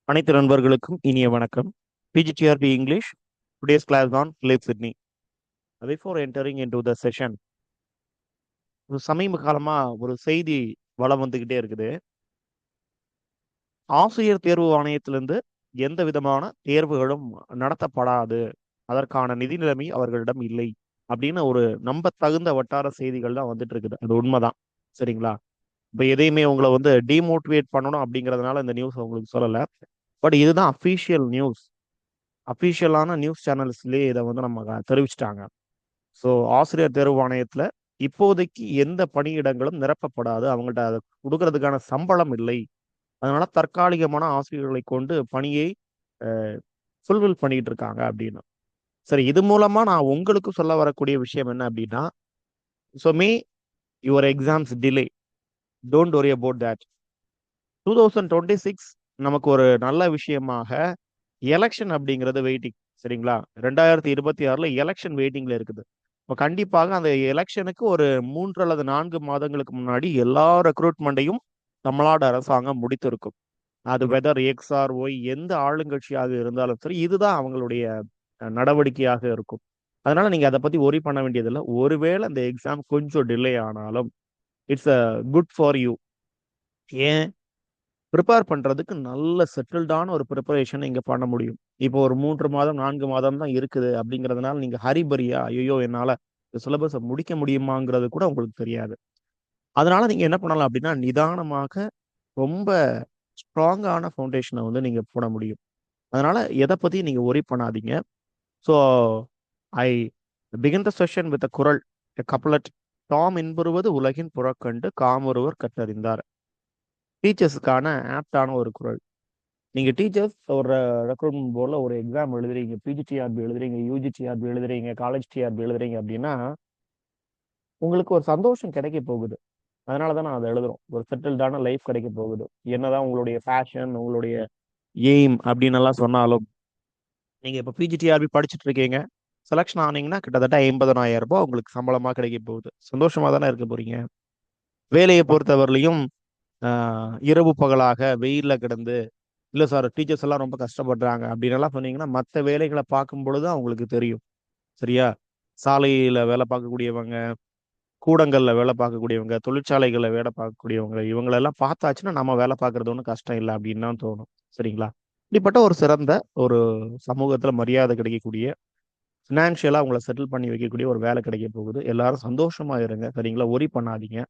அனைத்து நண்பர்களுக்கும் இனிய வணக்கம். PGTRB English. Today's class on Philip Sidney. Before entering into the session, ஒரு சமீப காலமா ஒரு செய்தி வலம் வந்துகிட்டே இருக்குது. ஆசிரியர் தேர்வு ஆணையத்திலிருந்து எந்த விதமான தேர்வுகளும் நடத்தப்படாது, அதற்கான நிதி நிலைமை அவர்களிடம் இல்லை அப்படின்னு ஒரு நம்பத்தகுந்த வட்டார செய்திகள் தான் வந்துட்டு இருக்குது. அது உண்மைதான். சரிங்களா? இப்போ எதையுமே உங்களை வந்து டிமோட்டிவேட் பண்ணணும் அப்படிங்கிறதுனால இந்த நியூஸ் உங்களுக்கு சொல்லலை. பட் இதுதான் அஃபீஷியல் நியூஸ். அஃபீஷியலான நியூஸ் சேனல்ஸ்லேயே இதை வந்து நம்ம தெரிவிச்சிட்டாங்க. ஸோ ஆசிரியர் தேர்வு ஆணையத்தில் இப்போதைக்கு எந்த பணியிடங்களும் நிரப்பப்படாது, அவங்கள்ட்ட அதை கொடுக்கறதுக்கான சம்பளம் இல்லை. அதனால தற்காலிகமான ஆசிரியர்களை கொண்டு பணியை ஃபுல்ஃபில் பண்ணிட்டு இருக்காங்க அப்படின்னு. சரி, இது மூலமா நான் உங்களுக்கு சொல்ல வரக்கூடிய விஷயம் என்ன அப்படின்னா, so your exams delay, don't worry about that. 2026 நமக்கு ஒரு நல்ல விஷயமாக எலெக்ஷன் அப்படிங்கிறது வெயிட்டிங். சரிங்களா? 2026 எலெக்ஷன் வெயிட்டிங்ல இருக்குது. இப்போ கண்டிப்பாக அந்த எலெக்ஷனுக்கு ஒரு 3 அல்லது 4 மாதங்களுக்கு முன்னாடி எல்லா ரெக்ரூட்மெண்ட்டையும் தமிழ்நாடு அரசாங்கம் முடித்திருக்கும். அது வெதர் எக்ஸ் ஆர் ஒய் எந்த ஆளுங்கட்சியாக இருந்தாலும் சரி, இதுதான் அவங்களுடைய நடவடிக்கையாக இருக்கும். அதனால நீங்க அதை பத்தி ஒரி பண்ண வேண்டியதில்லை. ஒருவேளை அந்த எக்ஸாம் கொஞ்சம் டிலே ஆனாலும் it's a good for you. ஏன்? ப்ரிப்பேர் பண்றதுக்கு நல்ல செட்டில்டான ஒரு ப்ரிப்பரேஷன் இங்க பண்ண முடியும். இப்போ ஒரு 3 மாதம் 4 மாதம் தான் இருக்குது அப்படிங்கிறதுனால நீங்க ஹரிபரியா ஐயோ என்னால இந்த சிலபஸை முடிக்க முடியுமாங்கிறது கூட உங்களுக்கு தெரியாது. அதனால நீங்க என்ன பண்ணலாம் அப்படின்னா, நிதானமாக ரொம்ப ஸ்ட்ராங்கான ஃபவுண்டேஷனை வந்து நீங்க போட முடியும். அதனால எதை பத்தி நீங்க ஒரி பண்ணாதீங்க. So I begin the session with a குறள், a couplet. தாம் இன்புறுவது உலகின் புறக்கண்டு காமொருவர் கற்றறிந்தார். டீச்சர்ஸுக்கான ஆப்டான ஒரு குறள். நீங்க டீச்சர்ஸ் ஒரு ரெக்ரூட்மெண்ட் போர்டில் ஒரு எக்ஸாம் எழுதுறீங்க, பிஜிடிஆர்பி எழுதுறீங்க, யூஜிடிஆர்பி எழுதுறீங்க, காலேஜ் டிஆர்பி எழுதுறீங்க அப்படின்னா உங்களுக்கு ஒரு சந்தோஷம் கிடைக்க போகுது. அதனால தான் நான் அதை எழுதுறோம். ஒரு செட்டில்டான லைஃப் கிடைக்க போகுது. என்னதான் உங்களுடைய பேஷன், உங்களுடைய எய்ம் அப்படின்னு எல்லாம் சொன்னாலும், நீங்க இப்போ பிஜிடிஆர்பி படிச்சுட்டு இருக்கீங்க, செலக்ஷன் ஆனீங்கன்னா கிட்டத்தட்ட 50,000 ரூபாய் உங்களுக்கு சம்பளமா கிடைக்க போகுது. சந்தோஷமா தானே இருக்க போறீங்க. வேலையை பொறுத்தவரையிலையும் இரவு பகலாக வெயில்ல கிடந்து, இல்லை சார் டீச்சர்ஸ் எல்லாம் ரொம்ப கஷ்டப்படுறாங்க அப்படின்னு எல்லாம் சொன்னீங்கன்னா மற்ற வேலைகளை பார்க்கும் பொழுது அவங்களுக்கு தெரியும். சரியா? சாலையில வேலை பார்க்கக்கூடியவங்க, கூடங்கள்ல வேலை பார்க்கக்கூடியவங்க, தொழிற்சாலைகள்ல வேலை பார்க்கக்கூடியவங்க, இவங்களெல்லாம் பார்த்தாச்சுன்னா நம்ம வேலை பார்க்கறது ஒன்றும் கஷ்டம் இல்லை அப்படின்னு தான் தோணும். சரிங்களா? இப்படிப்பட்ட ஒரு சிறந்த ஒரு சமூகத்துல மரியாதை கிடைக்கக்கூடிய, ஃபினான்ஷியலா உங்களை செட்டில் பண்ணி வைக்கக்கூடிய ஒரு வேலை கிடைக்க போகுது. எல்லாரும் சந்தோஷமா இருங்க. சரிங்களா? ஒரி பண்ணாதீங்க.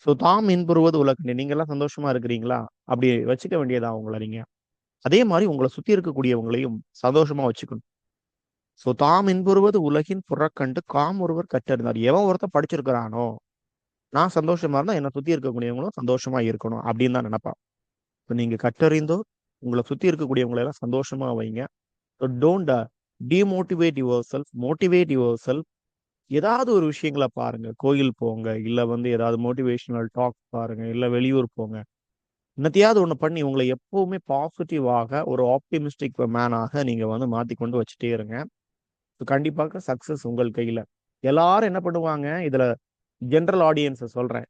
ஸோ தாம் இன்புறுவது உலகண்ணே. நீங்க எல்லாம் சந்தோஷமா இருக்கிறீங்களா? அப்படி வச்சுக்க வேண்டியதா உங்களை நீங்க. அதே மாதிரி உங்களை சுத்தி இருக்கக்கூடியவங்களையும் சந்தோஷமா வச்சுக்கணும். ஸோ தாம் இன்புறுவது உலகின் புறக்கண்டு காம் ஒருவர் கற்றறிந்தார். எவன் ஒருத்தன் படிச்சிருக்கிறானோ, நான் சந்தோஷமா இருந்தா என்னை சுத்தி இருக்கக்கூடியவங்களும் சந்தோஷமா இருக்கணும் அப்படின்னு தான் நினைப்பான். இப்போ நீங்க கற்றறிந்தோ உங்களை சுத்தி இருக்கக்கூடியவங்களை எல்லாம் சந்தோஷமா வைங்க. So don't demotivate your self, motivate your self. ஏதாவது ஒரு விஷயங்களை பாருங்க. கோயில் போங்க, இல்ல வந்து ஏதாவது மோட்டிவேஷனல் டாக் பாருங்க, இல்ல வெளியூர் போங்க. என்னத்தையாவது ஒண்ணு பண்ணி உங்களை எப்பவுமே பாசிட்டிவாக ஒரு ஆப்டிமிஸ்டிக் மேனாக நீங்க வந்து மாத்திக்கொண்டு வச்சுட்டே இருங்க. கண்டிப்பாக சக்சஸ் உங்கள் கையில. எல்லாரும் என்ன பண்ணுவாங்க இதுல, ஜென்ரல் ஆடியன்ஸை சொல்றேன்,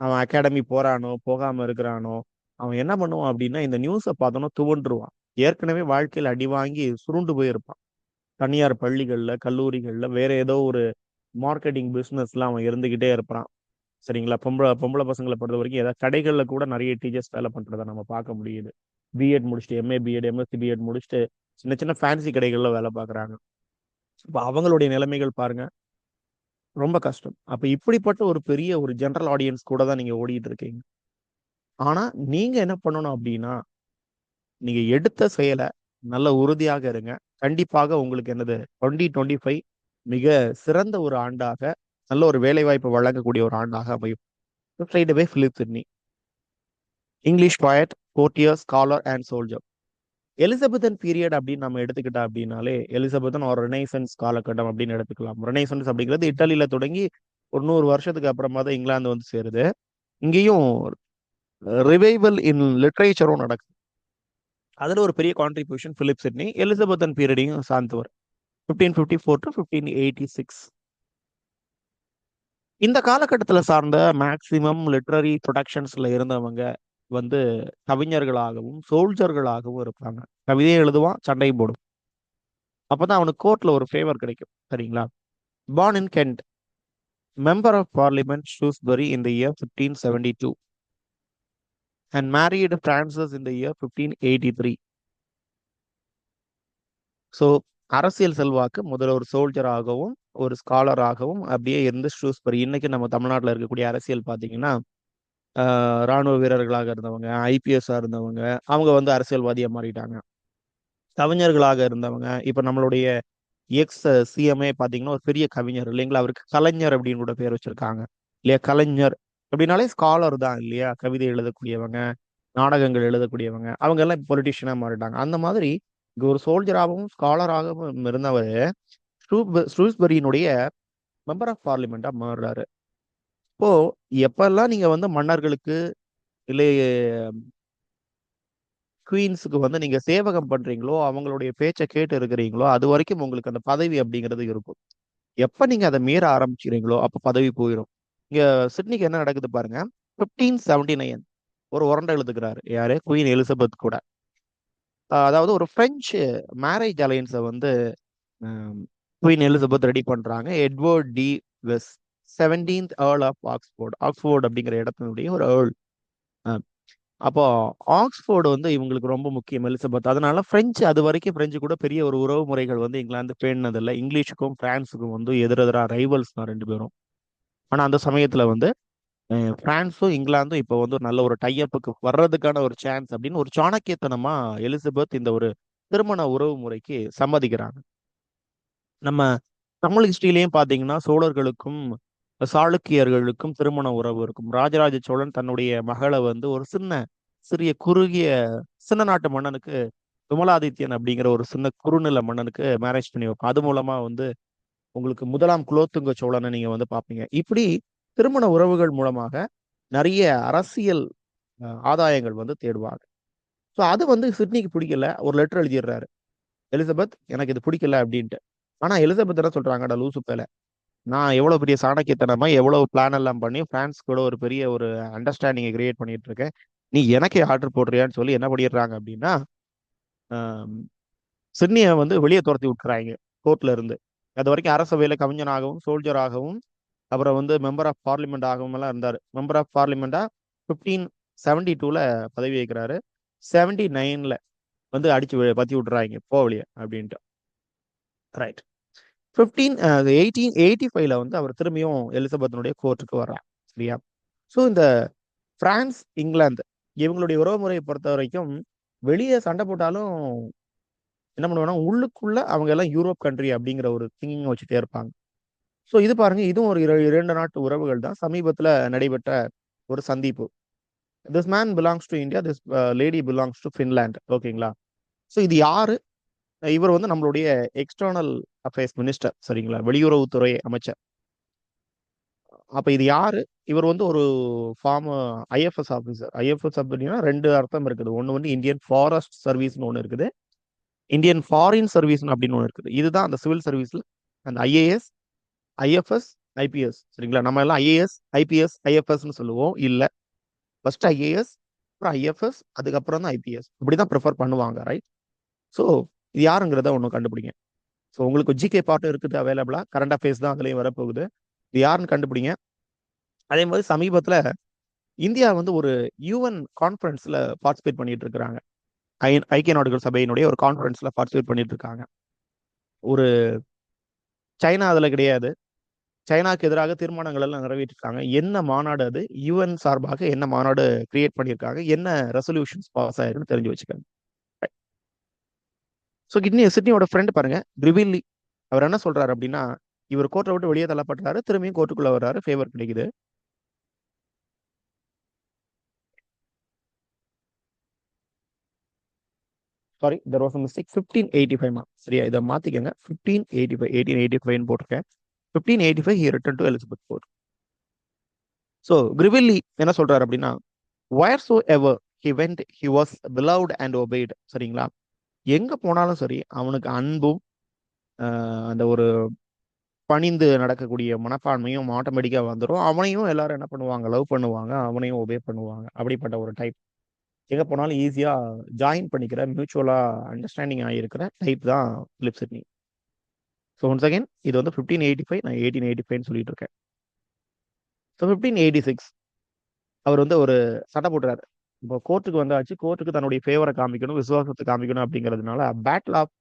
அவன் அகாடமி போறானோ போகாம இருக்கிறானோ, அவன் என்ன பண்ணுவான் அப்படின்னா இந்த நியூஸை பார்த்தோன்னா துவண்டுருவான். ஏற்கனவே வாழ்க்கையில் அடி வாங்கி சுருண்டு போயிருப்பான். தனியார் பள்ளிகள்ல, கல்லூரிகள்ல, வேற ஏதோ ஒரு மார்க்கெட்டிங் பிசினஸ்ல அவன் இருந்துகிட்டே இருப்பான். சரிங்களா? பொம்பளை பொம்பளை பசங்களை பொறுத்த வரைக்கும் ஏதாவது கடைகள்ல கூட நிறைய டீச்சர்ஸ் வேலை பண்றதை நம்ம பார்க்க முடியுது. பிஎட் முடிச்சுட்டு, எம்ஏ பிஎட், எம்எஸ்சி பிஎட் முடிச்சுட்டு சின்ன சின்ன ஃபேன்சி கடைகள்ல வேலை பார்க்குறாங்க. இப்போ அவங்களுடைய நிலைமைகள் பாருங்க, ரொம்ப கஷ்டம். அப்ப இப்படிப்பட்ட ஒரு பெரிய ஒரு ஜெனரல் ஆடியன்ஸ் கூட தான் நீங்க ஓடிட்டு இருக்கீங்க. ஆனா நீங்க என்ன பண்ணணும் அப்படின்னா, நீங்க எடுத்த செயலை நல்ல உறுதியாக இருங்க. கண்டிப்பாக உங்களுக்கு என்னது 2025 மிக சிறந்த ஒரு ஆண்டாக, நல்ல ஒரு வேலை வாய்ப்பு வழங்கக்கூடிய ஒரு ஆண்டாக அமையும். Straight away Philip Sidney. English poet, courtier, scholar and soldier. Elizabethan period அப்படின்னு நம்ம எடுத்துக்கிட்டா அப்படின்னாலே, எலிசபெத்தன் ஒரு ரெனைசன்ஸ் காலகட்டம் அப்படின்னு எடுத்துக்கலாம். ரெனைசன்ஸ் அப்படிங்கிறது இட்டாலியில தொடங்கி ஒரு 100 வருஷத்துக்கு அப்புறமா தான் இங்கிலாந்து வந்து சேருது. இங்கேயும் ரிவைவல் இன் லிட்ரேச்சரும் நடக்குது. அதுல ஒரு பெரிய கான்ட்ரிபியூஷன் பிலிப் சிட்னி எலிசபெத்தன் பீரியடையும் சார்ந்தவர். 1554 to 1586. இந்த காலகட்டத்தில் சார்ந்த மேக்சிமம் லிட்ரரி ப்ரொடக்ஷன்ஸ்ல இருந்தவங்க வந்து கவிஞர்களாகவும் சோல்ஜர்களாகவும் இருப்பாங்க. கவிதையும் எழுதுவான், சண்டையும் போடும். அப்பதான் அவனுக்கு கோர்ட்ல ஒரு ஃபேவர் கிடைக்கும். சரிங்களா? born in Kent, member of Parliament Shrewsbury in the year 1572 and married Frances in the year 1583. So அரசியல் செல்வாக்கு முதல்ல ஒரு சோல்ஜராகவும் ஒரு ஸ்காலராகவும் அப்படியே இருந்து ஷ்ரூஸ்பரி. இன்னைக்கு நம்ம தமிழ்நாட்டில் இருக்கக்கூடிய அரசியல் பார்த்தீங்கன்னா ராணுவ வீரர்களாக இருந்தவங்க, ஐபிஎஸ்ஸா இருந்தவங்க, அவங்க வந்து அரசியல்வாதியா மாறிட்டாங்க. கவிஞர்களாக இருந்தவங்க, இப்ப நம்மளுடைய எக்ஸ் சிஎம்ஏ பார்த்தீங்கன்னா ஒரு பெரிய கவிஞர் இல்லைங்களா? அவருக்கு கலைஞர் அப்படின்னு கூட பேர் வச்சிருக்காங்க இல்லையா? கலைஞர் அப்படின்னாலே ஸ்காலர் தான் இல்லையா? கவிதை எழுதக்கூடியவங்க, நாடகங்கள் எழுதக்கூடியவங்க, அவங்க எல்லாம் பொலிட்டிஷியனா மாறிட்டாங்க. அந்த மாதிரி இங்க ஒரு சோல்ஜராகவும் ஸ்காலராகவும் இருந்தவர் ஸ்ரூஸ்பரியினுடைய மெம்பர் ஆஃப் பார்லிமெண்டா மாறுறாரு. இப்போ எப்பெல்லாம் நீங்க வந்து மன்னர்களுக்கு இல்லை குவீன்ஸுக்கு வந்து நீங்க சேவகம் பண்றீங்களோ, அவங்களுடைய பேச்சை கேட்டு இருக்கிறீங்களோ, அது வரைக்கும் உங்களுக்கு அந்த பதவி அப்படிங்கிறது இருக்கும். எப்ப நீங்க அதை மீற ஆரம்பிச்சுக்கிறீங்களோ அப்ப பதவி போயிடும். இங்க சிட்னிக்கு என்ன நடக்குது பாருங்க. 1579 ஒரு உரண்டை எழுதுக்கிறாரு யாரு? குயின் எலிசபெத் கூட. அதாவது ஒரு பிரெஞ்சு மேரேஜ் அலையன்ஸை வந்து குயின் எலிசபெத் ரெடி பண்றாங்க. Edward de Vere 17th earl of Oxford. Oxford அப்படிங்கிற இடத்தினுடைய ஒரு ஏர்ல். அப்போ ஆக்ஸ்போர்டு வந்து இவங்களுக்கு ரொம்ப முக்கியம் எலிசபெத். அதனால பிரெஞ்சு அது வரைக்கும் பிரெஞ்சு கூட பெரிய ஒரு உறவு முறைகள் வந்து இங்கிலாந்து பேணினதில்லை. இங்கிலீஷுக்கும் பிரான்ஸுக்கும் வந்து எதிரெதிரா ரைவல்ஸ் தான் ரெண்டு பேரும். ஆனா அந்த சமயத்துல வந்து பிரான்ஸும் இங்கிலாந்தும் இப்போ வந்து ஒரு நல்ல ஒரு டைஅப்புக்கு வர்றதுக்கான ஒரு சான்ஸ் அப்படின்னு ஒரு சாணக்கியத்தனமா எலிசபெத் இந்த ஒரு திருமண உறவு முறைக்கு சம்மதிக்கிறாங்க. நம்ம தமிழ் ஹிஸ்டரியிலையும் பாத்தீங்கன்னா சோழர்களுக்கும் சாளுக்கியர்களுக்கும் திருமண உறவு இருக்கும். ராஜராஜ சோழன் தன்னுடைய மகளை வந்து ஒரு சிறிய குறுகிய சின்ன நாட்டு மன்னனுக்கு, விமலாதித்யன் அப்படிங்கிற ஒரு சின்ன குறுநில மன்னனுக்கு மேரேஜ் பண்ணி வைப்பான். அது மூலமா வந்து உங்களுக்கு முதலாம் குலோத்துங்க சோழனை நீங்க வந்து பார்ப்பீங்க. இப்படி திருமண உறவுகள் மூலமாக நிறைய அரசியல் ஆதாயங்கள் வந்து தேடுவாங்க. ஸோ அது வந்து சிட்னிக்கு பிடிக்கல. ஒரு லெட்டர் எழுதிடுறாரு. எலிசபெத் எனக்கு இது பிடிக்கல அப்படின்ட்டு. ஆனா எலிசபெத் என்ன சொல்றாங்கடா லூசு பேல, நான் எவ்வளவு பெரிய சாணக்கியத்தனமா எவ்வளவு பிளான் எல்லாம் பண்ணி பிரான்ஸ் கூட ஒரு பெரிய ஒரு அண்டர்ஸ்டாண்டிங்கை கிரியேட் பண்ணிட்டு இருக்கேன். நீ எனக்கே ஆர்டர் போடுறியான்னு சொல்லி என்ன பண்ணிடுறாங்க அப்படின்னா சிட்னியை வந்து வெளியே துரத்தி விட்டுறாங்க கோர்ட்ல இருந்து. அது வரைக்கும் அரசவையில கவிஞனாகவும் சோல்ஜராகவும் அப்புறம் வந்து மெம்பர் ஆஃப் பார்லிமெண்ட் ஆகவும் எல்லாம் இருந்தார். மெம்பர் ஆஃப் பார்லிமெண்டா 1572ல பதவி வைக்கிறாரு. 79ல வந்து அடிச்சு பத்தி விட்டுறாங்க போவலிய அப்படின்ட்டு. ரைட். 1885ல வந்து அவர் திரும்பியும் எலிசபெத்தினுடைய கோர்ட்டுக்கு வர்றார். சரியா? ஸோ இந்த பிரான்ஸ் இங்கிலாந்து இவங்களுடைய உறவுமுறையை பொறுத்த வரைக்கும் வெளியே சண்டை போட்டாலும் என்ன பண்ணுவாங்கன்னா உள்ளுக்குள்ள அவங்க எல்லாம் யூரோப் கண்ட்ரி அப்படிங்கிற ஒரு திங்கிங் வச்சுட்டே இருப்பாங்க. ஸோ இது பாருங்க, இதுவும் ஒரு இரண்டு நாட்டு உறவுகள் தான். சமீபத்தில் நடைபெற்ற ஒரு சந்திப்பு. This man belongs to India, this lady belongs to Finland. ஓகேங்களா? ஸோ இது யாரு? இவர் வந்து நம்மளுடைய எக்ஸ்டர்னல் அஃபேர்ஸ் மினிஸ்டர். சரிங்களா? வெளியுறவுத்துறை அமைச்சர். அப்ப இது யாரு? இவர் வந்து ஒரு ஃபார்ம் ஐஎஃப்எஸ் ஆஃபீஸர். ஐஎஃப்எஸ் அப்படின்னா ரெண்டு அர்த்தம் இருக்குது. ஒன்று வந்து இந்தியன் ஃபாரஸ்ட் சர்வீஸ்னு ஒன்று இருக்குது, இந்தியன் ஃபாரின் சர்வீஸ் அப்படின்னு ஒன்று இருக்குது. இதுதான் அந்த சிவில் சர்வீஸ்ல அந்த ஐஏஎஸ், ஐஎஃப்எஸ், ஐபிஎஸ். சரிங்களா? நம்ம எல்லாம் ஐஏஎஸ், ஐபிஎஸ், ஐஎஃப்எஸ்ன்னு சொல்லுவோம். இல்ல, ஃபர்ஸ்ட் ஐஏஎஸ், அப்புறம் ஐஎஃப்எஸ், அதுக்கப்புறம் தான் ஐபிஎஸ். இப்படிதான் ப்ரிஃபர் பண்ணுவாங்க. ரைட்? ஸோ இது யாருங்கிறத ஒன்று கண்டுபிடிங்க. ஸோ உங்களுக்கு ஜிகே பாட்டும் இருக்குது அவைலபிளா. கரண்ட் அஃபேர்ஸ் தான் அதுலயும் வரப்போகுது. இது யாருன்னு கண்டுபிடிங்க. அதே மாதிரி சமீபத்துல இந்தியா வந்து ஒரு யூஎன் கான்ஃபரன்ஸ்ல பார்ட்டிசிபேட் பண்ணிட்டு இருக்கிறாங்க. ஐக்கிய நாடுகள் சபையினுடைய ஒரு கான்ஃபரன்ஸ்ல பார்ட்டிசிபேட் பண்ணிட்டு இருக்காங்க. ஒரு சைனா அதுல கிடையாது. சைனாக்கு எதிராக தீர்மானங்கள் எல்லாம் நிறைவேற்றிருக்காங்க. என்ன மாநாடு அது? யூஎன் சார்பாக என்ன மாநாடு கிரியேட் பண்ணியிருக்காங்க, என்ன ரெசல்யூஷன்ஸ் பாஸ் ஆயிருக்குன்னு தெரிஞ்சு வச்சுக்கோங்க. ஸோ சிட்னியோட ஃப்ரெண்ட் பாருங்க, கிரிவில்லி. அவர் என்ன சொல்றாரு அப்படின்னா, இவர் கோர்ட்டை விட்டு வெளியே தள்ளப்படுறாரு, திரும்பியும் கோர்ட்டுக்குள்ள வர்றாரு, ஃபேவர் கிடைக்குது. Sorry, there was a mistake. 1585 சரியா? இதை மாத்திக்கங்க. 1585, 1885 போட்டிருக்கேன். 1585 he returned to Elizabeth Court. So Greville என்ன சொல்றாரு அப்படின்னா, wheresoever he went he was beloved and obeyed. சரிங்களா? எங்க போனாலும் சரி அவனுக்கு அன்பும் அந்த ஒரு பணிந்து நடக்கக்கூடிய மனப்பான்மையும் ஆட்டோமேட்டிக்கா வந்துடும். அவனையும் எல்லாரும் என்ன பண்ணுவாங்க? லவ் பண்ணுவாங்க, அவனையும் ஒபே பண்ணுவாங்க. அப்படிப்பட்ட ஒரு டைப். எங்கே போனாலும் ஈஸியாக ஜாயின் பண்ணிக்கிற மியூச்சுவலாக அண்டர்ஸ்டாண்டிங் ஆகியிருக்கிற டைப் தான் Philip Sidney. So once again இது வந்து 1585, நான் 1885 சொல்லிட்டு இருக்கேன். ஸோ 1586 அவர் வந்து ஒரு சட்டை போட்டுறாரு. இப்போ கோர்ட்டுக்கு வந்தாச்சு, கோர்ட்டுக்கு தன்னுடைய ஃபேவரை காமிக்கணும், விசுவாசத்தை காமிக்கணும் அப்படிங்கிறதுனால பேட்டில் ஆஃப்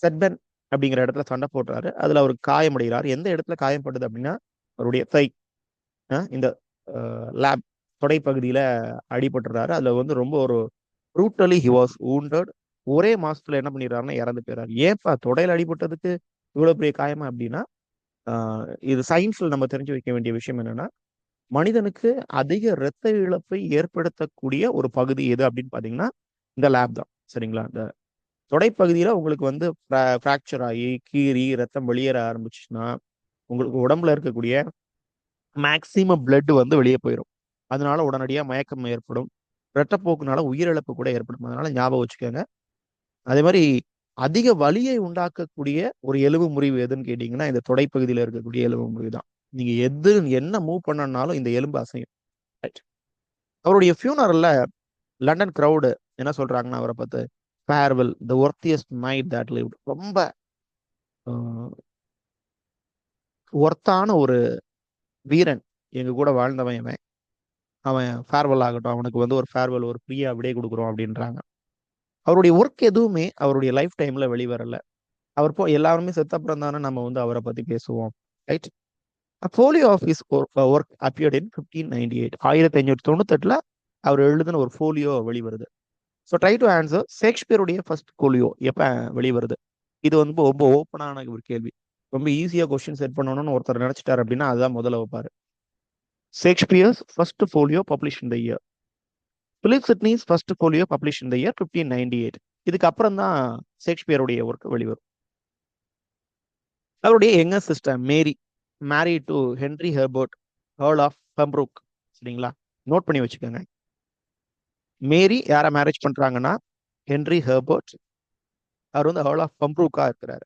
செட்பன் அப்படிங்கிற இடத்துல சண்டை போட்டுறாரு. அதில் அவர் காயமடைகிறார். எந்த இடத்துல காயப்படுது அப்படின்னா அவருடைய தை இந்த லேப் தொடைப்பகுதியில் அடிபட்டுறாரு. அதில் வந்து ரொம்ப ஒரு ப்ரூட்டலி ஹி வாஸ் wounded. ஒரே மாசத்துல என்ன பண்ணிடுறாருன்னா இறந்து போயிறாரு. ஏப்பா தொடையில அடிபட்டதுக்கு இவ்வளவு பெரிய காயமா அப்படின்னா இது சயின்ஸ்ல நம்ம தெரிஞ்சு வைக்க வேண்டிய விஷயம் என்னன்னா மனிதனுக்கு அதிக இரத்த இழப்பை ஏற்படுத்தக்கூடிய ஒரு பகுதி எது அப்படின்னு பாத்தீங்கன்னா இந்த லேப் தான். சரிங்களா? இந்த தொடைப்பகுதியில உங்களுக்கு வந்து ஃப்ராக்சர் ஆகி கீறி ரத்தம் வெளியேற ஆரம்பிச்சுன்னா உங்களுக்கு உடம்புல இருக்கக்கூடிய மேக்சிமம் பிளட் வந்து வெளியே போயிடும். அதனால உடனடியாக மயக்கம் ஏற்படும். இரத்தப்போக்குனால உயிரிழப்பு கூட ஏற்படும். அதனால ஞாபகம் வச்சுக்கோங்க. அதே மாதிரி அதிக வலியை உண்டாக்கக்கூடிய ஒரு எலும்பு முறிவு எதுன்னு கேட்டீங்கன்னா இந்த தொடைப்பகுதியில இருக்கக்கூடிய எலும்பு முறிவு தான். நீங்க என்ன மூவ் பண்ணனாலும் இந்த எலும்பு அசையும். ரைட். அவருடைய ஃபியூனரல்ல லண்டன் கிரவுடு என்ன சொல்றாங்கன்னா அவரை பார்த்து farewell the worthiest night that lived. ரொம்ப ஒர்த்தான ஒரு வீரன் எங்க கூட வாழ்ந்தவன் அவன். அவன் ஃபேர்வெல் ஆகட்டும், அவனுக்கு வந்து ஒரு ஃபேர்வெல் ஒரு ஃப்ரீயா விடை கொடுக்குறோம் அப்படின்றாங்க. அவருடைய ஒர்க் எதுவுமே அவருடைய லைஃப் டைம்ல வெளிவரல. அவர் எல்லாருமே செத்தப்புறம் தானே நம்ம வந்து அவரை பத்தி பேசுவோம். Right. Folio of his work appeared in 1598. 1598 அவர் எழுதின ஒரு ஃபோலியோ வெளிவருது. ஸோ ட்ரை டு ஆன்சர் ஷேக்ஸ்பியருடைய ஃபர்ஸ்ட் ஃபோலியோ எப்போ வெளிவருது? இது வந்து ரொம்ப ஓப்பனான ஒரு கேள்வி. ரொம்ப ஈஸியாக கொஸ்டின் செட் பண்ணணும்னு ஒருத்தர் நினைச்சிட்டாரு அப்படின்னா அதுதான் முதல்ல வைப்பாரு. Shakespeare's first folio publish in the year. Philip Sidney's first folio publish in the year 1598. இதுக்கு அப்புறம் தான் ஷேக்ஸ்பியருடைய ஒர்க் வெளிவரும். அவருடைய younger sister Mary married to Henry Herbert earl of Pembroke. சரிங்களா? நோட் பண்ணி வச்சுக்கோங்க. மேரி யாரை மேரேஜ் பண்றாங்கன்னா ஹென்ரி ஹெர்பர்ட். அவர் வந்து ஏர்ல் ஆஃப் பெம்ப்ரூக்கா இருக்கிறாரு.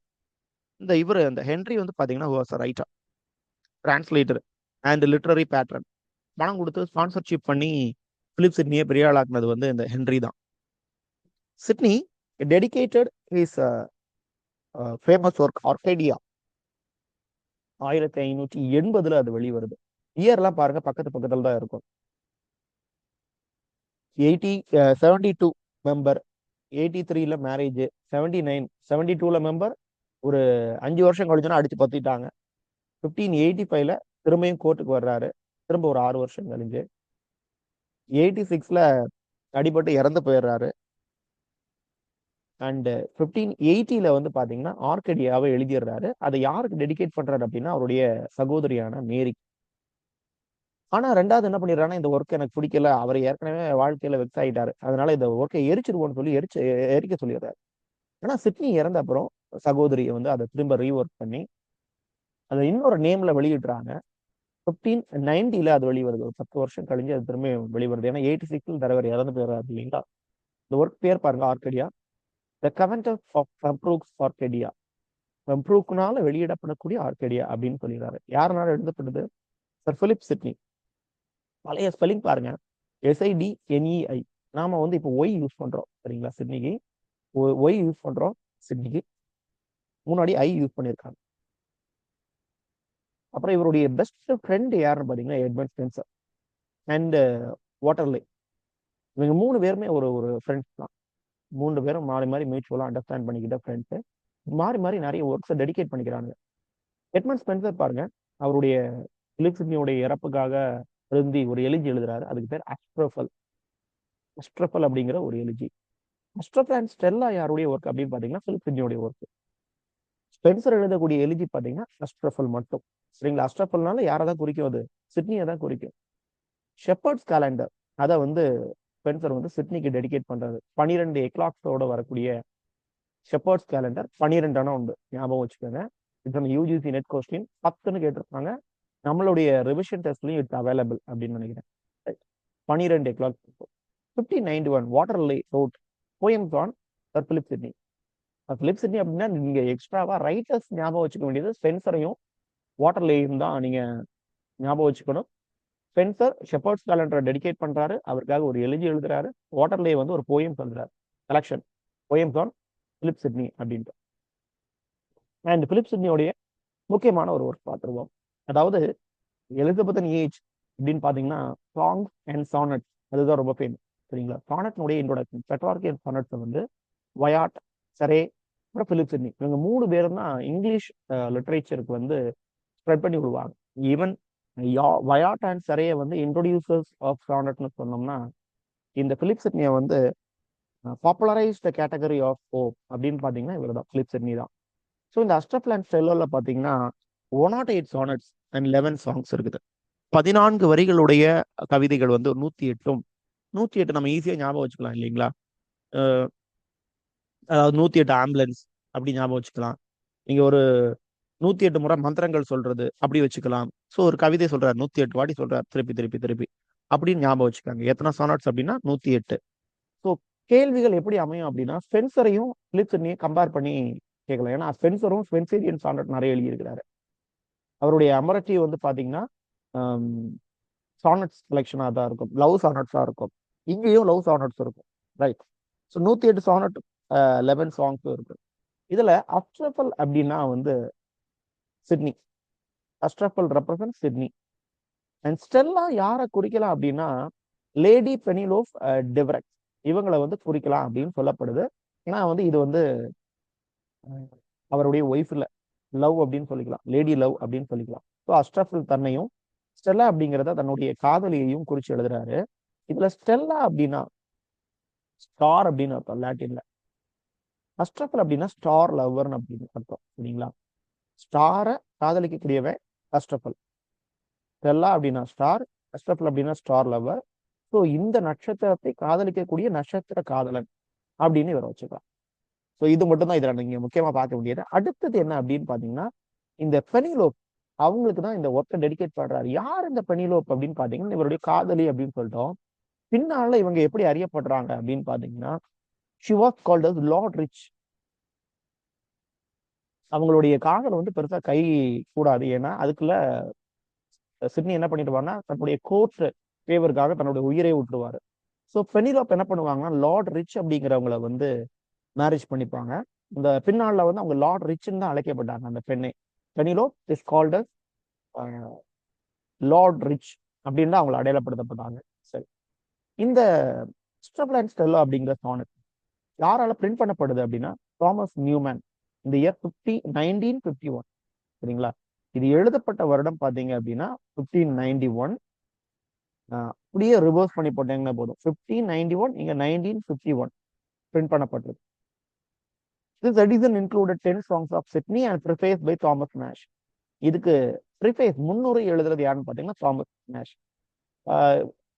அந்த ஹென்ரி வந்து பாத்தீங்கன்னா was a writer, translator and literary patron. பணம் கொடுத்து ஸ்பான்சர்ஷிப் பண்ணி பிலிப் சிட்னியை பெரிய ஆளாக்குனது வந்து இந்த ஹென்ரி தான். Sydney dedicated his famous work Arcadia. 1580 அது வெளிவருது. இயர்லாம் பாருங்க பக்கத்துல தான் இருக்கும். 72 மெம்பர், 83 மேரேஜ், 79, 72 மெம்பர். ஒரு 5 வருஷம் கழிச்சுன்னா அடிச்சு பத்திட்டாங்க. 1585 திரும்பியும் கோர்ட்டுக்கு வர்றாரு. திரும்ப ஒரு 6 வருஷம் கழிஞ்சு 86 அடிபட்டு இறந்து போயிடுறாரு. அண்ட் 1580 வந்து பாத்தீங்கன்னா ஆர்கடியாவை எழுதிடுறாரு. அதை யாருக்கு டெடிகேட் பண்றாரு அப்படின்னா அவருடைய சகோதரியான மேரி. ஆனா ரெண்டாவது என்ன பண்ணிடுறாங்கன்னா இந்த ஒர்க் எனக்கு பிடிக்கல, அவர் ஏற்கனவே வாழ்க்கையில வெக்ஸ் ஆயிட்டாரு, அதனால இந்த ஒர்க்கை எரிச்சிருவோம்னு சொல்லி எரிக்க சொல்லிடுறாரு. ஆனா சிட்னி இறந்த அப்புறம் சகோதரியை வந்து அதை திரும்ப ரீஒர்க் பண்ணி அதை இன்னொரு நேம்ல வெளியிடுறாங்க. 1590 அது வெளிவருது. ஒரு 10 வருஷம் கழிஞ்சு அது திரும்ப வெளிவருது. ஏன்னா 86 தலைவர் இறந்து போயிடுறாரு இல்லைங்களா? இந்த ஒர்க் பேர் பாருங்க ஆர்கடியா, த கவென்ட் ஆஃப் பெம்ப்ரூக்ஸ் ஆர்கடியா. பெம்ப்ரூக்னால வெளியிடப்படக்கூடிய ஆர்கடியா அப்படின்னு சொல்லிடுறாரு. யாருனால எழுதப்படுது? Sir Philip Sidney. பழைய ஸ்பெல்லிங் பாருங்க, SIDNEI. நாம வந்து இப்போ ஒய் யூஸ் பண்றோம் சரிங்களா? சிட்னிக்கு ஒய் யூஸ் பண்றோம். சிட்னிக்கு முன்னாடி ஐ யூஸ் பண்ணியிருக்காங்க. அப்புறம் இவருடைய பெஸ்ட் ஃப்ரெண்ட் யாருன்னு பாத்தீங்கன்னா எட்மண்ட் ஸ்பென்சர் அண்ட் வாட்டர்லே. இவங்க 3 பேருமே ஒரு ஒரு ஃப்ரெண்ட்ஸ் தான். 3 பேரும் மாறி மாறி மியூச்சுவலா அண்டர்ஸ்டாண்ட் பண்ணிக்கிட்ட ஃப்ரெண்ட்ஸ். மாறி மாறி நிறைய ஒர்க்ஸை டெடிகேட் பண்ணிக்கிறாங்க. எட்மண்ட் ஸ்பென்சர் பாருங்க, அவருடைய பிலிப் சிட்னியோடைய இறப்புக்காக எழுதி ஒரு எழுதி எழுதுறாரு. அதுக்கு பேர் அஸ்ட்ரோஃபல். அஸ்ட்ரோஃபல் அப்படிங்கிற ஒரு எழுதி. அஸ்ட்ரோஃபல் அண்ட் ஸ்டெல்லா யாருடைய ஒர்க் அப்படின்னு பாத்தீங்கன்னா பிலிப் சிட்னியோடைய ஒர்க். ஸ்பென்சர் எழுதக்கூடிய எழுதி பாத்தீங்கன்னா அஸ்ட்ரோஃபல் மட்டும். சரிங்களா? அஸ்ட்ரோஃபல்னால யாரை தான் குறிக்கும்? அது சிட்னியை தான் குறிக்கும். ஷெப்பர்ட்ஸ் கேலண்டர் அதை வந்து ஸ்பென்சர் வந்து சிட்னிக்கு டெடிகேட் பண்றாரு. 12 எக்லாக்ஸோட வரக்கூடிய ஷெப்பர்ட்ஸ் கேலண்டர் 12 உண்டு, ஞாபகம் வச்சுக்கோங்க. இது யூஜிசி நெட் கொஸ்டின் 10ன்னு கேட்டிருப்பாங்க. நம்மளுடைய ரிவிஷன் டெஸ்ட்லயும் இட்ஸ் அவைலபிள் அப்படின்னு நினைக்கிறேன். 12 eclogue. 1591 Walter Raleigh wrote poems on sir Philip Sidney. Philip Sidney அப்படின்னா நீங்க எக்ஸ்ட்ராவா ரைட்டர்ஸ் ஞாபகம் வச்சுக்க வேண்டியது ஸ்பென்சரையும் வாட்டர்லேயும் தான் நீங்க ஞாபகம் வச்சுக்கணும். ஸ்பென்சர் ஷெப்பர்ட்ஸ் கேலண்டரை டெடிகேட் பண்றாரு, அவருக்காக ஒரு எழுதி எழுதுறாரு. வாட்டர்லே வந்து ஒரு போயம் சொல்றாரு, collection poems on Philip Sidney அப்படின்ட்டு. அண்ட் பிலிப் சிட்னியோடைய முக்கியமான ஒரு ஒர்க் பார்த்துருவோம். அதாவது எலிசபெத்தன் ஏஜ் அப்படின்னு பாத்தீங்கன்னா சாங்ஸ் அண்ட் சானட்ஸ் அதுதான் ரொம்ப ஃபேமஸ், சரிங்களா. சானட்னுடைய இன்ட்ரோடக்ஷன் பெட்ரார்கி அண்ட் சானட்ஸ் வந்து வயாட், சரே, அப்புறம் பிலிப் சிட்னி இவங்க 3 பேரும் தான் இங்கிலீஷ் லிட்ரேச்சருக்கு வந்து ஸ்ப்ரெட் பண்ணி விடுவாங்க. ஈவன் வயாட் அண்ட் சரையை வந்து இன்ட்ரோடியூசர்ஸ் ஆஃப் சானட்னு சொன்னோம்னா, இந்த பிலிப் சிட்னியை வந்து popularise the category of pope அப்படின்னு பாத்தீங்கன்னா இவர் தான், பிலிப் சிட்னி தான். ஸோ இந்த அஸ்டஃப் அண்ட் ஸ்டெல்லோல பாத்தீங்கன்னா 108 சானட்ஸ் அண்ட் 11 சாங்ஸ் இருக்குது. 14 வரிகளுடைய கவிதைகள் வந்து 108ம் 108 நம்ம ஈஸியா ஞாபகம் வச்சுக்கலாம் இல்லைங்களா. அதாவது 108 ஆம்புலன்ஸ் அப்படி ஞாபகம் வச்சுக்கலாம். நீங்க ஒரு 108 முறை மந்திரங்கள் சொல்றது அப்படி வச்சுக்கலாம். ஸோ ஒரு கவிதை சொல்றாரு 108 வாட்டி சொல்றாரு திருப்பி திருப்பி திருப்பி அப்படின்னு ஞாபகம் வச்சுக்காங்க. எத்தனை சானட்ஸ் அப்படின்னா 108. ஸோ கேள்விகள் எப்படி அமையும் அப்படின்னா ஸ்பென்சரையும் பிலிப் சிட்னியும் கம்பேர் பண்ணி கேட்கலாம். ஏன்னா ஸ்பென்சரும் ஸ்பென்சேரியன் சானட் நிறைய எழுதியிருக்கிறாரு. அவருடைய அமரட்டி வந்து பாத்தீங்கன்னா சானட்ஸ் கலெக்ஷனாக தான் இருக்கும், லவ் சானட்ஸாக இருக்கும். இங்கேயும் லவ் சானட்ஸ் இருக்கும், ரைட். ஸோ 108 சானட் 11 சாங்ஸும் இருக்கு. இதுல அஸ்ட்ரஃபல் அப்படின்னா வந்து Sidney, Astrophel represent Sidney. And Stella யாரை குறிக்கலாம் அப்படின்னா லேடி பெனிலோஃப் டெவரக் இவங்களை வந்து குறிக்கலாம் அப்படின்னு சொல்லப்படுது. ஏன்னா வந்து இது வந்து அவருடைய ஒய்ஃப்ல லவ் அப்படின்னு சொல்லிக்கலாம், லேடி லவ் அப்படின்னு சொல்லிக்கலாம். ஸோ அஸ்ட்ரஃபல் தன்னையும் ஸ்டெல்லா அப்படிங்கிறத தன்னுடைய காதலியையும் குறிச்சு எழுதுறாரு. இதுல ஸ்டெல்லா அப்படின்னா ஸ்டார் அப்படின்னு அர்த்தம் லாட்டின்ல. அஸ்ட்ரஃபல் அப்படின்னா ஸ்டார் லவ்வர்னு அப்படின்னு அர்த்தம், சரிங்களா. ஸ்டாரை காதலிக்கக்கூடியவன் அஸ்ட்ரஃபல். ஸ்டெல்லா அப்படின்னா ஸ்டார், அஸ்ட்ரஃபல் அப்படின்னா ஸ்டார் லவ்வர். ஸோ இந்த நட்சத்திரத்தை காதலிக்கக்கூடிய நட்சத்திர காதலன் அப்படின்னு இவரை வச்சுக்கலாம். ஸோ இது மட்டும் தான் இதுல நீங்க முக்கியமா பார்க்க முடியாது. அடுத்தது என்ன அப்படின்னு பாத்தீங்கன்னா இந்த பெனிலோப் அவங்களுக்கு தான் இந்த ஒர்க்கை டெடிகேட் பண்றாரு. யார் இந்த பெனிலோப் அப்படின்னு பாத்தீங்கன்னா இவருடைய காதலி அப்படின்னு சொல்லிட்டோம். பின்னால இவங்க எப்படி அறியப்படுறாங்க அப்படின்னு பாத்தீங்கன்னா she was called as Lord Rich. அவங்களுடைய காதல் வந்து பெருசா கை கூடாது. ஏன்னா அதுக்குள்ள சிட்னி என்ன பண்ணிட்டு வாருன்னா தன்னுடைய கோர்ட் ஃபேவருக்காக தன்னுடைய உயிரை விட்டுருவாரு. ஸோ பெனிலோப் என்ன பண்ணுவாங்கன்னா லார்ட் ரிச் அப்படிங்கிறவங்களை வந்து மேரேஜ் பண்ணிப்பாங்க. இந்த பின்னால வந்து அவங்க லார்ட் ரிச்ன்னு தான் அழைக்கப்பட்டாங்க அந்த பெண்ணை. Penelope is called as lord rich அப்படின்னு தான் அவங்களை அடையாளப்படுத்தப்பட்டாங்க. சரி, இந்த அஸ்ட்ரஃபல் அண்ட் ஸ்டெல்லா அப்படிங்கிற சானட் யாரால பிரிண்ட் பண்ணப்படுது அப்படின்னா தாமஸ் நியூமேன் இந்த இயர் 1951, சரிங்களா. இது எழுதப்பட்ட வருடம் பாத்தீங்க அப்படின்னா 1591. அப்படியே ரிவர்ஸ் பண்ணி போட்டீங்கன்னா போதும் 1591 இங்க 1951 பிரிண்ட் பண்ணப்பட்டது. This edition included 10 songs of Sydney and preface by Thomas Nash. இதுக்கு ப்ரிஃபேஸ் முன்னுரை எழுதுறது யாருன்னு பாத்தீங்கன்னா தாமஸ் நேஷ்.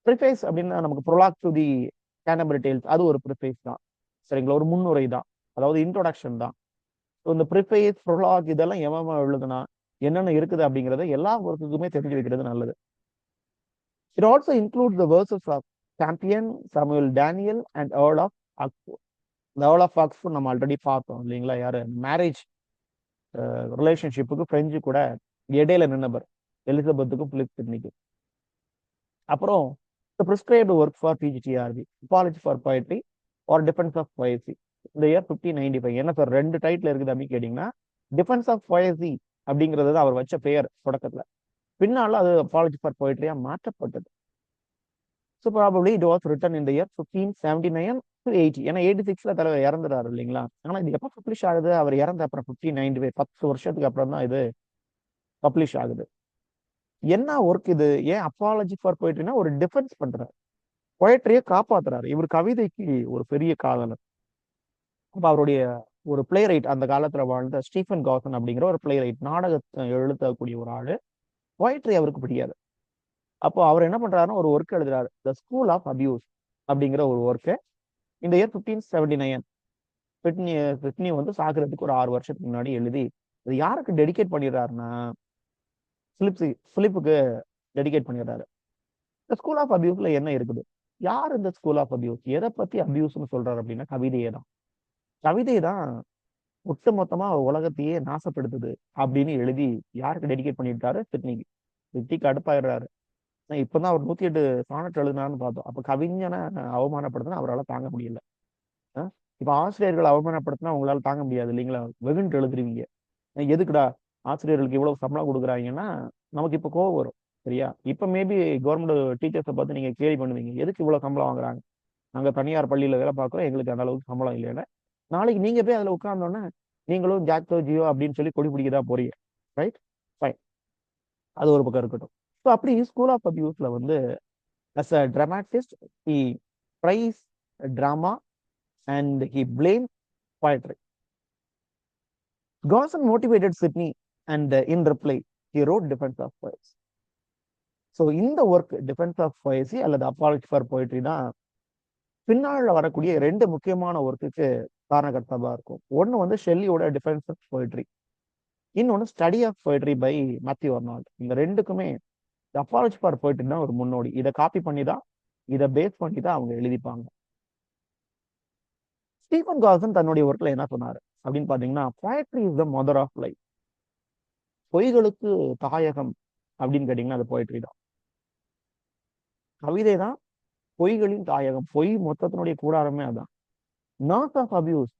ப்ரிஃபேஸ் அப்படின்னா நமக்கு prologue to the Canterbury tales அது ஒரு ப்ரிஃபேஸ் தான், சரிங்களா, ஒரு முன்னுரை தான், அதாவது இன்ட்ரோடக்ஷன் தான். ஸோ இந்த ப்ரிஃபேஸ் ப்ரொலாக் இதெல்லாம் எவன் எழுதுனா என்னென்ன இருக்குது அப்படிங்கிறத எல்லா ஒர்க்குக்குமே தெரிஞ்சு வைக்கிறது நல்லது. It also include the verses of Champion, Samuel Daniel and earl of Oxford. இந்த ஏர்ல் ஆஃப் ஆக்ஸ்போர்ட் நம்ம ஆல்ரெடி பார்த்தோம் இல்லைங்களா, யாரு மேரேஜ் ரிலேஷன்ஷிப்புக்கு பிரெஞ்சு கூட இடையில நின்னவர் எலிசபெத்துக்கும் பிலிப் சிட்னிக்கும். அப்புறம் prescribed work for PGTRB, apology for poetry or defence of poesy. இந்த இயர் 1595. என்ன சார் 2 டைட்டில் இருக்குது அப்படின்னு கேட்டீங்கன்னா டிஃபென்ஸ் ஆஃப் போயசி அப்படிங்கிறது அவர் வச்ச பெயர் தொடக்கத்துல, பின்னால அது அப்பாலஜி ஃபார் போயட்ரியா மாற்றப்பட்டது. So probably it was written in the year 1579 to 80. ஏன்னா 86ல தலைவர் இறந்துறாரு இல்லைங்களா. ஆனா இது எப்போ பப்ளிஷ் ஆகுது, அவர் இறந்த அப்புறம் 1595, 10 வருஷத்துக்கு அப்புறம் தான் இது பப்ளிஷ் ஆகுது. என்ன ஒர்க் இது, ஏன் அப்பாலஜி ஃபார் போயட்ரினா ஒரு டிஃபென்ஸ் பண்றாரு, போயட்ரியை காப்பாத்துறாரு. இவர் கவிதைக்கு ஒரு பெரிய காதலர். அப்ப அவருடைய ஒரு பிளே ரைட் அந்த காலத்துல வாழ்ந்த ஸ்டீஃபன் காசன் அப்படிங்கிற ஒரு பிளே ரைட், நாடகத்தை எழுதக்கூடிய ஒரு ஆளு, போயட்ரி அவருக்கு பிடிக்காது. அப்போ அவர் என்ன பண்றாருன்னா ஒரு ஒர்க் எழுதுறாரு, த ஸ்கூல் ஆஃப் அபியூஸ் அப்படிங்கிற ஒரு ஒர்க்கு. இந்த இயர் 1579 பிட்னி வந்து சாகிறதுக்கு ஒரு 6 வருஷத்துக்கு முன்னாடி எழுதி இது யாருக்கு டெடிகேட் பண்ணிடுறாருன்னா பிலிப்புக்கு டெடிகேட் பண்ணிடுறாரு. இந்த ஸ்கூல் ஆஃப் அபியூஸ்ல என்ன இருக்குது, யார் இந்த ஸ்கூல் ஆஃப் அபியூஸ், எதை பத்தி அபியூஸ்னு சொல்றாரு அப்படின்னா கவிதையே தான். கவிதை தான் ஒட்டு மொத்தமா உலகத்தையே நாசப்படுத்துது அப்படின்னு எழுதி யாருக்கு டெடிகேட் பண்ணிட்டாரு, சிட்னிக்கு. சிட்னிக்கு அடுப்பாயிடுறாரு. இப்பதான் அவர் 108 சானட் எழுதினார்னு பார்த்தோம். அப்ப கவிஞனை அவமானப்படுத்தினா அவரால் தாங்க முடியல. இப்ப ஆசிரியர்கள் அவமானப்படுத்தினா உங்களால தாங்க முடியாது இல்லைங்களா? வெகுண்டு எழுதுருவீங்க. எதுக்குடா ஆசிரியர்களுக்கு இவ்வளவு சம்பளம் கொடுக்குறாங்கன்னா நமக்கு இப்ப கோவம் வரும். சரியா? இப்ப மேபி கவர்மெண்ட் டீச்சர்ஸை பார்த்து நீங்க கேள்வி பண்ணுவீங்க, எதுக்கு இவ்வளவு சம்பளம் வாங்குறாங்க? நாங்க தனியார் பள்ளியில வேலை பார்க்குறோம், எங்களுக்கு அந்த அளவுக்கு சம்பளம் இல்லைன்னு. நாளைக்கு நீங்க போய் அதுல உட்கார்ந்தோன்னே நீங்களும் ஜாக்டோ ஜியோ அப்படின்னு சொல்லி கொடி பிடிக்கதா போறீங்க. ரைட்? ஃபைன். அது ஒரு பக்கம் இருக்கட்டும். ஸோ அப்படி ஸ்கூல் ஆஃப் அபியூஸ்ல வந்து as a dramatist he praised drama and he blamed poetry. Gaussen motivated Sydney and in reply he wrote Defense of Poets. So இந்த ஒர்க் டிஃபென்ஸ் ஆஃப் poesy அல்லது apology for poetry தான் பின்னால வரக்கூடிய 2 முக்கியமான ஒர்க்குக்கு காரணகர்த்தாவா இருக்கும். ஒன்னு வந்து ஷெல்லியோட டிஃபென்ஸ் ஆஃப் poetry, இன்னொன்னு study of poetry by Matthew Arnold. இந்த ரெண்டுக்குமே அப்பாலஜி ஃபார் poetry தான் ஒரு முன்னோடி. இதை காப்பி பண்ணி தான், இதை பேஸ் பண்ணி தான் அவங்க எழுதிப்பாங்க. ஸ்டீஃபன் காசன் தன்னுடைய ஒர்க்ல என்ன சொன்னாரு அப்படின்னு பாத்தீங்கன்னா, poetry is the mother of life. பொய்களுக்கு தாயகம் அப்படின்னு கேட்டீங்கன்னா அது poetry தான். கவிதை தான் பொய்களின் தாயகம். பொய் மொத்தத்தினுடைய கூடாரமே அதான். nurse of abuse,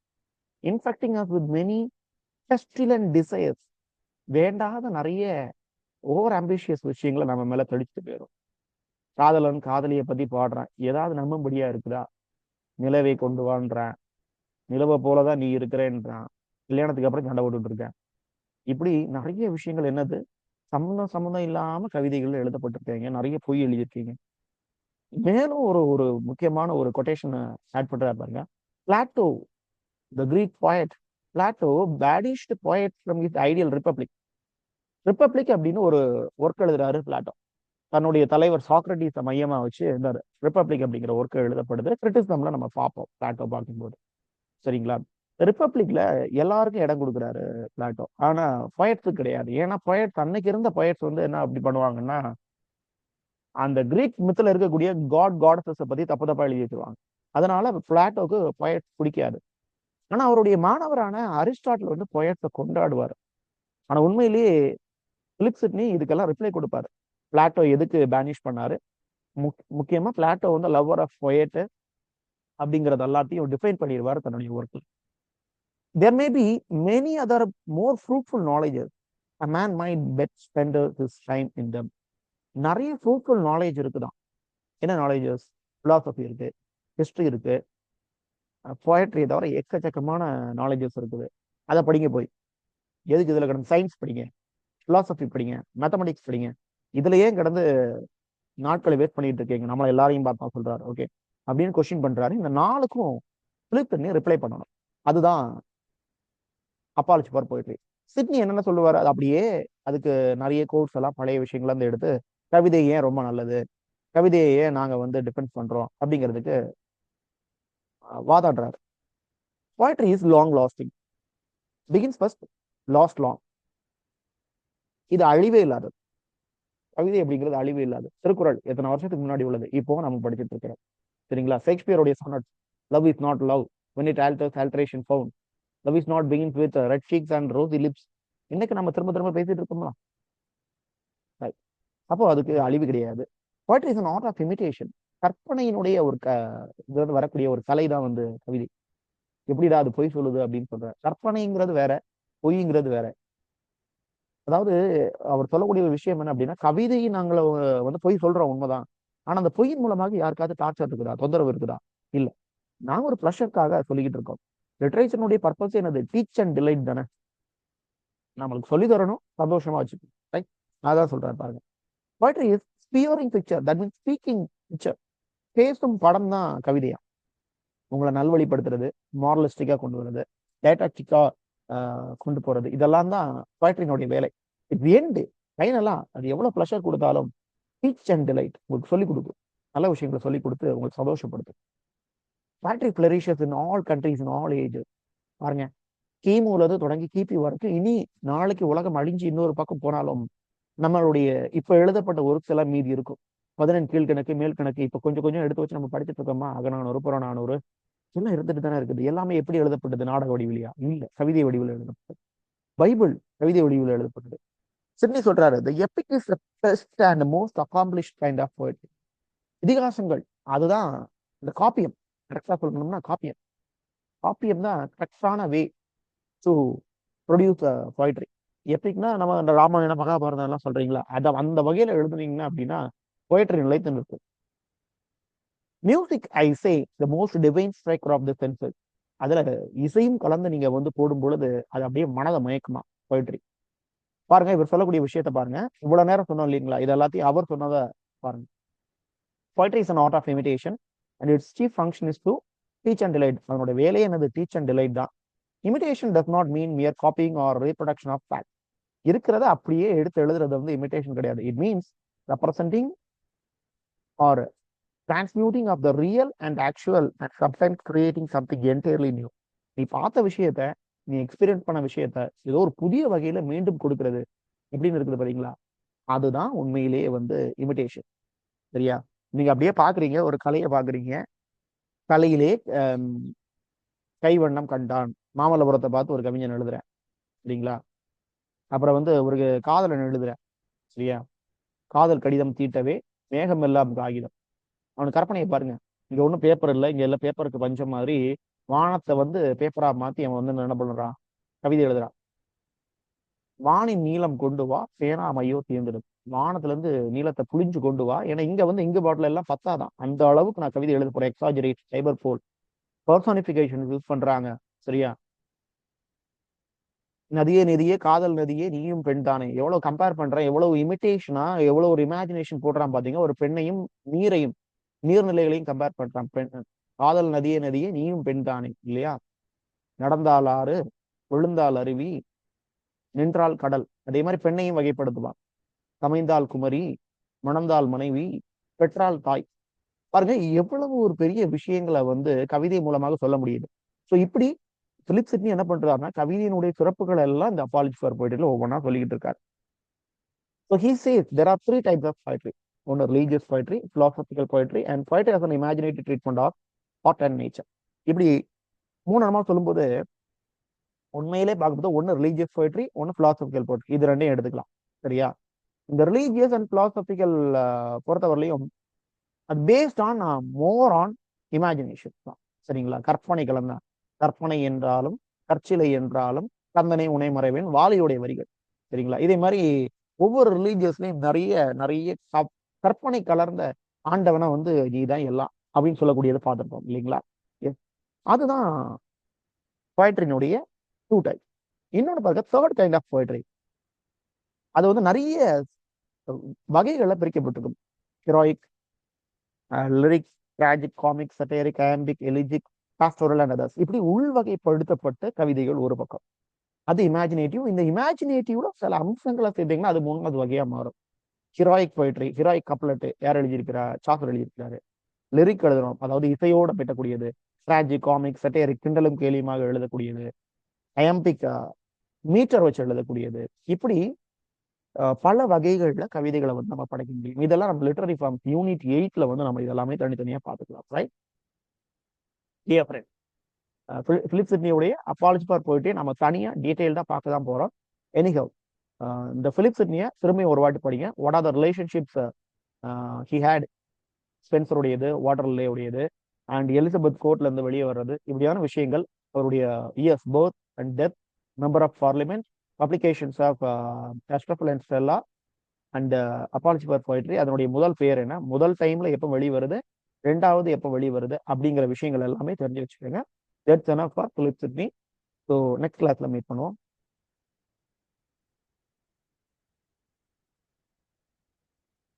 infecting us with many pestilent desires. வேண்டாத நிறைய ஓவர் ஆம்பிஷியஸ் விஷயங்களை நம்ம மேல தெளிச்சுட்டு போயிடும். காதலன் காதலியை பத்தி பாடுறான், ஏதாவது நம்பும்படியா இருக்குதா? நிலவை கொண்டு வாழ்றான், நிலவை போலதான் நீ இருக்கிறேன்றான், கல்யாணத்துக்கு அப்புறம் சண்டை போட்டுட்டு இருக்கேன். இப்படி நிறைய விஷயங்கள் என்னது சம்மந்தம் இல்லாம கவிதைகள் எழுதப்பட்டிருக்கீங்க, நிறைய பொய் எழுதியிருக்கீங்க. மேலும் ஒரு ஒரு முக்கியமான ஒரு கொட்டேஷன் ஆட் பண்றாரு பாருங்க. Plato, the Greek poet, Plato banished poets from his ideal republic. Republic அப்படின்னு ஒரு ஒர்க் எழுதுறாரு பிளாட்டோ. தன்னுடைய தலைவர் சாக்ரட்டிஸை மையமா வச்சு இருந்தாரு. ரிப்பப்ளிக் அப்படிங்கிற ஒர்க் எழுதப்படுது. கிரிட்டிசம்ல நம்ம பார்ப்போம் பிளாட்டோ பார்க்கும்போது. சரிங்களா? ரிப்பப்ளிக்ல எல்லாருக்கும் இடம் கொடுக்குறாரு பிளாட்டோ, ஆனா பொயட்ஸுக்கு கிடையாது. ஏன்னா பொயட்ஸ் அன்னைக்கு இருந்த பொயட்ஸ் வந்து என்ன அப்படி பண்ணுவாங்கன்னா, அந்த கிரீக் மித்துல இருக்கக்கூடிய காடஸஸ் பத்தி தப்பா எழுதி வச்சிருவாங்க. அதனால பிளாட்டோக்கு பொயட்ஸ் பிடிக்காது. ஆனா அவருடைய மாணவரான அரிஸ்டாட்டில் வந்து பொயட்ஸை கொண்டாடுவார். ஆனா உண்மையிலேயே பிலிப் சிட்னி இதுக்கெல்லாம் ரிப்ளை கொடுப்பாரு. பிளாட்டோ எதுக்கு பேனிஷ் பண்ணாரு, முக்கியமா பிளாட்டோ வந்து லவ்வர் ஆஃப் பொயட் அப்படிங்கறது எல்லாத்தையும் டிஃபைன் பண்ணிடுவாரு தன்னுடைய ஒர்க்ல. There may be many other more fruitful knowledges a man might bet spend his time in them. நிறைய ஃப்ரூட்ஃபுல் நாலேஜ் இருக்குதான். என்ன நாலேஜஸ்? பிலாசபி இருக்கு, ஹிஸ்டரி இருக்கு, போயட்ரியை தவிர எக்கச்சக்கமான நாலேஜஸ் இருக்குது. அதை படிங்க போய். எதுக்கு இதுல கிடந்து சயின்ஸ் படிங்க, பிலாசபி படிங்க, மேத்தமெட்டிக்ஸ் படிங்க, இதுலயே கிடந்து நாட்களை வேஸ்ட் பண்ணிட்டு இருக்கீங்க, நம்மள எல்லாரையும் பார்த்தா சொல்றாரு. ஓகே அப்படின்னு கொஸ்டின் பண்றாரு. இந்த 4க்கும் பிலிப் சிட்னி ரிப்ளை பண்ணணும். அதுதான் அப்பாலஜி ஃபார் போயட்ரி. சிட்னி என்னென்ன சொல்லுவாரு, அது அப்படியே அதுக்கு நிறைய கோர்ஸ் எல்லாம் பழைய விஷயங்கள் வந்து எடுத்து கவிதை ஏன் ரொம்ப நல்லது, கவிதையை ஏன் நாங்க வந்து டிஃபென்ஸ் பண்றோம் அப்படிங்கிறதுக்கு வாதாடுறாரு. Poetry is long lasting, begins first, last long. இது அழிவே இல்லாதது. கவிதை அப்படிங்கிறது அழிவே இல்லாது. திருக்குறள் எத்தனை வருஷத்துக்கு முன்னாடி உள்ளது, இப்போ நம்ம படிச்சுட்டு இருக்கிறோம். சரிங்களா? ஷேக்ஸ்பியருடைய sonnet, love is not love when it alters alteration found, love is not begins with red cheeks and rosy lips. இன்னைக்கு நம்ம திரும்ப திரும்ப பேசிட்டு இருக்கோம்ல. அப்போ அதுக்கு அழிவு கிடையாது. poetry is an art of imitation. கற்பனையினுடைய ஒரு வரக்கூடிய ஒரு கலை தான் வந்து கவிதை. எப்படிடா அது பொய் சொல்லுது அப்படின்னு சொல்ற? கற்பனைங்கிறது வேற, பொய்ங்கிறது வேற. அதாவது அவர் சொல்லக்கூடிய ஒரு விஷயம் என்ன அப்படின்னா, கவிதை நாங்கள வந்து பொய் சொல்றோம் உண்மைதான், ஆனா அந்த பொய்யின் மூலமாக யாருக்காவது டார்ச்சர் இருக்குதா, தொந்தரவு இருக்குதா? இல்ல. நாங்க ஒரு ப்ளஷருக்காக சொல்லிக்கிட்டு இருக்கோம். லிட்ரேச்சருடைய பர்பஸ் என்னது? டீச் அண்ட் டிலைட் தானே. நம்மளுக்கு சொல்லி தரணும், சந்தோஷமா வச்சுக்கணும். ரைட்? அதான் சொல்றாரு பாருங்க. poetry is spearing picture, that means speaking picture. பேசும் படம் தான் கவிதையா. உங்களை நல்வழிப்படுத்துறது, மாரலிஸ்டிக்கா கொண்டு வர்றது, டேட்டாக்டிக்கா கொண்டு போறது, இதெல்லாம் தான் போயட்ரியினுடைய வேலை. இட் எண்ட் ஃபைனலா அது எவ்வளவு ப்ளஷர் கொடுத்தாலும் டீச் அண்ட் டிலைட், உங்களுக்கு சொல்லிக் கொடுக்கும், நல்ல விஷயங்களை சொல்லிக் கொடுத்து உங்களுக்கு சந்தோஷப்படுத்தும். poetry flourishes in all countries in all ages. பாருங்க, கிமுலது தொடங்கி கிபி வரைக்கும், இனி நாளைக்கு உலகம் அழிஞ்சு இன்னொரு பக்கம் போனாலும் நம்மளுடைய இப்ப எழுதப்பட்ட ஒர்க்ஸ் எல்லாம் மீதி இருக்கும். 15 கீழ்கணக்கு, மேல் கணக்கு, இப்ப கொஞ்சம் கொஞ்சம் எடுத்து வச்சு நம்ம படிச்சுட்டு இருக்கோமா, அகநானூறு, புறநானூறு எல்லாம் இருந்துட்டு தானே இருக்குது. எல்லாமே எப்படி எழுதப்பட்டது? நாடக வடிவிலையா? இல்ல, கவிதை வடிவில் எழுதப்பட்டது. பைபிள் கவிதை வடிவில் எழுதப்பட்டது. சிட்னி சொல்றாரு, the epic is the best and most accomplished kind of poetry. இதிகாசங்கள் அதுதான் இந்த காப்பியம். கரெக்டா சொல்லணும்னா காப்பியம். காப்பியம் தான் கரெக்டான வே டு ப்ரொடியூஸ் போயட்ரி. எபிக்னா நம்ம இந்த ராமாயண மகாபாரதம் எல்லாம் சொல்றீங்களா, அதை அந்த வகையில எழுதுனீங்கன்னா அப்படின்னா போயட்ரி நிலைத்து நிற்கும். Music I say the most divine striker of the senses. அதுல இசையும் கலந்து நீங்க வந்து போடும் பொழுது அது அப்படியே மனதை மயக்குமா போயட்ரி. பாருங்க, இவர் சொல்லக்கூடிய விஷயத்த பாருங்க. இவ்வளவு நேரம் சொன்னோம் இல்லைங்களா, இது எல்லாத்தையும் அவர் சொன்னதை பாருங்க. Poetry is an art of imitation and its chief function is to teach and delight. அதனோட வேலையே என்னது? டீச் அண்ட் டிலைட் தான். Imitation does not mean mere copying or reproduction of fact. இருக்கிறத அப்படியே எடுத்து எழுதுறது வந்து இமிடேஷன் கிடையாது. It means representing or transmuting of the real and actual and sometimes creating something entirely new. நீ பார்த்த விஷயத்த, நீ எக்ஸ்பீரியன்ஸ் பண்ண விஷயத்த ஏதோ ஒரு புதிய வகையில மீண்டும் கொடுக்கிறது எப்படின்னு இருக்குது பாத்தீங்களா, அதுதான் உண்மையிலேயே வந்து இமிடேஷன். சரியா? நீங்க அப்படியே பாக்குறீங்க, ஒரு கலையை பாக்குறீங்க, கலையிலே கைவண்ணம் கண்டான். மாமல்லபுரத்தை பார்த்து ஒரு கவிஞன் எழுதுறேன், சரிங்களா? அப்புறம் வந்து ஒரு காதலன் எழுதுறேன், சரியா? காதல் கடிதம் தீட்டவே மேகம் எல்லாம் காகிதம். அவனுக்கு கற்பனையை பாருங்க. இங்க ஒன்றும் பேப்பர் இல்லை, இங்க எல்லாம் பேப்பருக்கு பஞ்சம் மாதிரி வானத்தை வந்து பேப்பரா மாத்தி அவன் வந்து என்ன பண்றான், கவிதை எழுதுறான். வானின் நீளம் கொண்டு வா, பேனா மையோ தீர்ந்துடும். வானத்துல இருந்து நீளத்தை புளிஞ்சு கொண்டு வா, ஏன்னா இங்க வந்து இங்கு பாட்டில் எல்லாம் பத்தாதான், அந்த அளவுக்கு நான் கவிதை எழுத போறேன். எக்ஸாஜரேட், சைபர் போல், பர்சனிபிகேஷன் யூஸ் பண்றாங்க, சரியா? நதியே நதியே காதல் நதியே நீயும் பெண் தானே. எவ்வளவு கம்பேர் பண்றேன், எவ்வளவு இமிடேஷனா, எவ்வளவு ஒரு இமேஜினேஷன் போடுறான் பாத்தீங்க. ஒரு பெண்ணையும் நீரையும் நீர்நிலைகளையும் கம்பேர் பண்றான். பெண் காதல் நதியே நதியே நீயும் பெண் தானே, இல்லையா? நடந்தால் ஆறு, விழுந்தால் அருவி, நின்றால் கடல். அதே மாதிரி பெண்ணையும் வகைப்படுத்துவான். சமைந்தால் குமரி, மணந்தால் மனைவி, பெற்றால் தாய். பாருங்க எவ்வளவு ஒரு பெரிய விஷயங்களை வந்து கவிதை மூலமாக சொல்ல முடியுது. ஸோ இப்படி பிலிப் சிட்னி என்ன பண்றாருன்னா, கவிதையினுடைய சிறப்புகள் எல்லாம் இந்த அப்பாலஜி ஃபார் போயட்ரில ஒவ்வொன்றா சொல்லிக்கிட்டு இருக்காரு. So he says there are 3 types of poetry. ஒன்று religious poetry, philosophical poetry and poetry as an imaginative treatment of art and nature. இப்படி மூணு சொல்லும்போது உண்மையிலே பார்க்கும்போது ஒன்று ரிலீஜியஸ் poetry, ஒன்று philosophical poetry, இது ரெண்டையும் எடுத்துக்கலாம், சரியா? இந்த ரிலீஜியஸ் அண்ட் பிலாசபிக்கல் பொறுத்தவரையிலையும் அது based on more on imagination தான், சரிங்களா? கற்பனை கலந்த, கற்பனை என்றாலும் கற்சிலை என்றாலும் கந்தனை உனை மறைவேன் வாலியுடைய வரிகள், சரிங்களா? இதே மாதிரி ஒவ்வொரு ரிலீஜியஸ்லயும் நிறைய நிறைய கற்பனை கலர்ந்த ஆண்டவனை வந்து நீதான் எல்லாம் அப்படின்னு சொல்லக்கூடியதை பார்த்துருப்போம், இல்லைங்களா? அதுதான் போயட்ரினுடைய 2 types. இன்னொன்று பாருங்க, தேர்ட் கைண்ட் ஆஃப் போயட்ரி. அது வந்து நிறைய வகைகள்ல பிரிக்கப்பட்டிருக்கும். Heroic, lyric, tragic, comic, satiric, iambic, elegiac, pastoral and others. இப்படி உள்வகைப்படுத்தப்பட்ட கவிதைகள் ஒரு பக்கம். அது இமேஜினேட்டிவ். இந்த இமேஜினேட்டிவ்ல சில அம்சங்களை சேர்த்தீங்கன்னா அது 3வது வகையா மாறும். ஹீரோயிக் போயிட்ரி, ஹீரோயிக் கப்லெட் யார் எழுதியிருக்கிறா? சாசர் எழுதியிருக்கிறாரு. லிரிக் எழுதணும், அதாவது இசையோட பெட்டக்கூடியது. டிராஜிக், காமிக், சட்டேரிக் கிண்டலும் கேலியுமாக எழுதக்கூடியது. ஆம்பிக் மீட்டர் வச்சு எழுதக்கூடியது. இப்படி பல வகைகள்ல கவிதைகளை வந்து நம்ம படைக்க முடியும். இதெல்லாம் நம்ம லிட்டரரி ஃபார்ம்ஸ் யூனிட் 8ல வந்து நம்ம இதெல்லாமே தனித்தனியா பார்த்துக்கலாம், ரைட்? டியர் ஃப்ரெண்ட், பிலிப் சிட்னியோடைய அப்பாலஜி ஃபார் போயிட்டே நம்ம தனியா டீடைல்டா பார்க்க தான் போறோம். எனிஹவ், இந்த பிலிப் சிட்னியை திரும்பி ஒரு வாட்டி படிங்க. What are the relationships he had, ஸ்பென்சருடையது, வாட்டர்லே உடையது, அண்ட் எலிசபெத் கோர்ட்ல இருந்து வெளியே வர்றது, இப்படியான விஷயங்கள், அவருடைய years, birth and death, member of parliament, publications of Astrophel and Stella and apology for poetry. அதனுடைய முதல் பேர் என்ன, முதல் டைம்ல எப்போ வெளி வருது, 2வது எப்போ வெளி வருது, அப்படிங்கிற விஷயங்கள் எல்லாமே தெரிஞ்சு வச்சுக்கோங்க. That's enough for Philip Sidney. So next கிளாஸ்ல மீட் பண்ணுவோம்.